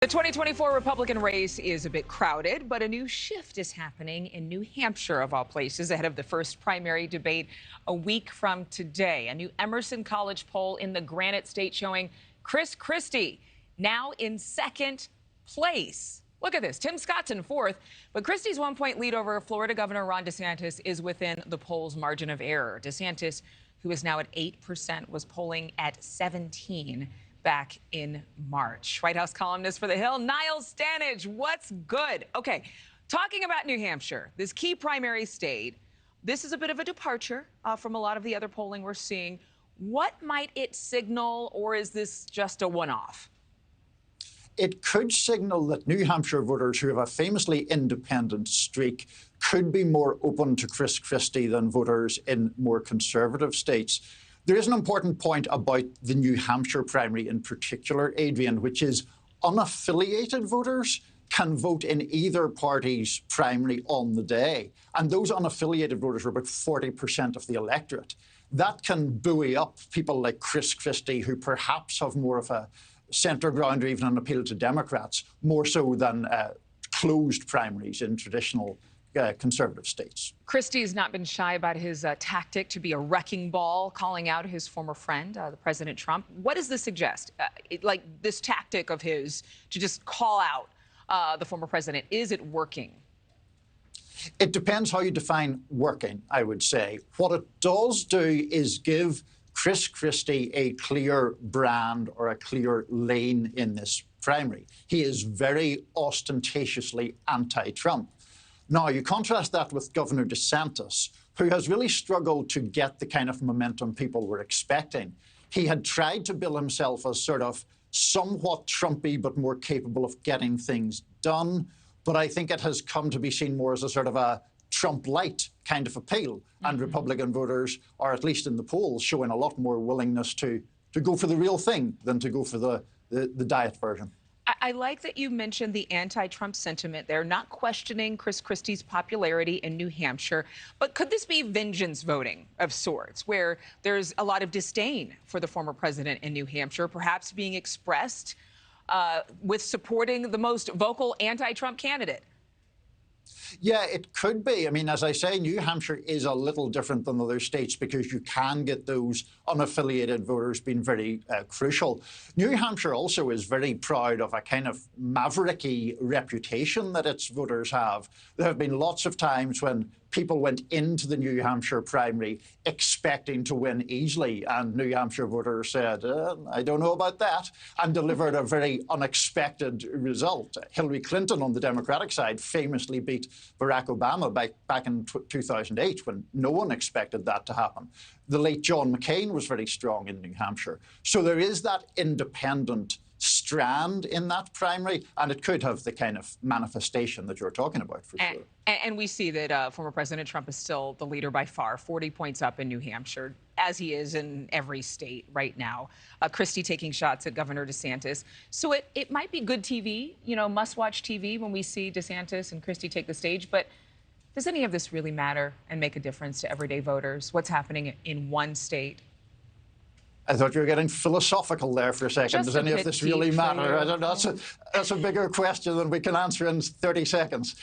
The 2024 Republican race is a bit crowded, but a new shift is happening in New Hampshire, of all places, ahead of the first primary debate a week from today. A new Emerson College poll in the Granite State showing Christie now in second place. Look at this. Tim Scott's in fourth, but Christie's 1-point lead over Florida Governor Ron DeSantis is within the poll's margin of error. DeSantis, who is now at 8%, was polling at 17% back in March. White House columnist for The Hill, Niall Stanage, what's good? Okay, talking about New Hampshire, this key primary state, this is a bit of a departure from a lot of the other polling we're seeing. What might it signal, or is this just a one-off? It could signal that New Hampshire voters who have a famously independent streak could be more open to Christie than voters in more conservative states. There is an important point about the New Hampshire primary in particular, Adrienne, which is unaffiliated voters can vote in either party's primary on the day. And those unaffiliated voters are about 40% of the electorate. That can buoy up people like Christie, who perhaps have more of a centre ground or even an appeal to Democrats, more so than closed primaries in traditional conservative states. Christie has not been shy about his tactic to be a wrecking ball, calling out his former friend, the President Trump. What does this suggest? Like this tactic of his to just call out the former president, is it working? It depends how you define working, I would say. What it does do is give Christie a clear brand or a clear lane in this primary. He is very ostentatiously anti-Trump. Now, you contrast that with Governor DeSantis, who has really struggled to get the kind of momentum people were expecting. He had tried to bill himself as sort of somewhat Trumpy, but more capable of getting things done. But I think it has come to be seen more as a sort of a Trump-light kind of appeal. And Republican voters are, at least in the polls, showing a lot more willingness to go for the real thing than to go for the diet version. I like that you mentioned the anti-Trump sentiment there, not questioning Christie's popularity in New Hampshire. But could this be vengeance voting of sorts, where there's a lot of disdain for the former president in New Hampshire, perhaps being expressed with supporting the most vocal anti-Trump candidate? Yeah, it could be. I mean, as I say, New Hampshire is a little different than other states because you can get those unaffiliated voters being very crucial. New Hampshire also is very proud of a kind of mavericky reputation that its voters have. There have been lots of times when people went into the New Hampshire primary expecting to win easily, and New Hampshire voters said, I don't know about that, and delivered a very unexpected result. Hillary Clinton on the Democratic side famously beat Barack Obama back in 2008 when no one expected that to happen. The late John McCain was very strong in New Hampshire. So there is that independent strand in that primary, and it could have the kind of manifestation that you're talking about, for sure. And we see that former President Trump is still the leader by far, 40 points up in New Hampshire, as he is in every state right now. Christie taking shots at Governor DeSantis. So it might be good TV, you know, must-watch TV when we see DeSantis and Christie take the stage. But does any of this really matter and make a difference to everyday voters? What's happening in one state? I thought you were getting philosophical there for a second. Does any of this really matter? I don't know. That's a bigger question than we can answer in 30 seconds.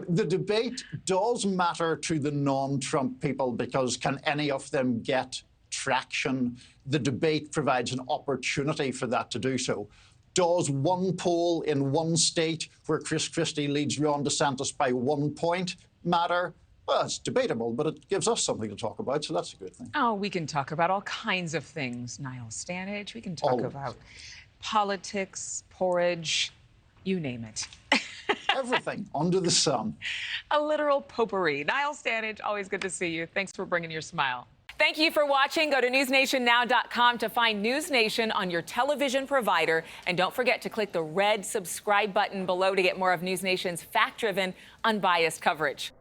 The debate does matter to the non-Trump people because can any of them get traction? The debate provides an opportunity for that to do so. Does one poll in one state where Christie leads Ron DeSantis by 1 point matter? Well, it's debatable, but it gives us something to talk about, so that's a good thing. Oh, we can talk about all kinds of things, Niall Stanage. We can talk about politics, porridge, you name it. Everything under the sun. A literal potpourri. Niall Stanage, always good to see you. Thanks for bringing your smile. Thank you for watching. Go to newsnationnow.com to find NewsNation on your television provider. And don't forget to click the red subscribe button below to get more of NewsNation's fact-driven, unbiased coverage.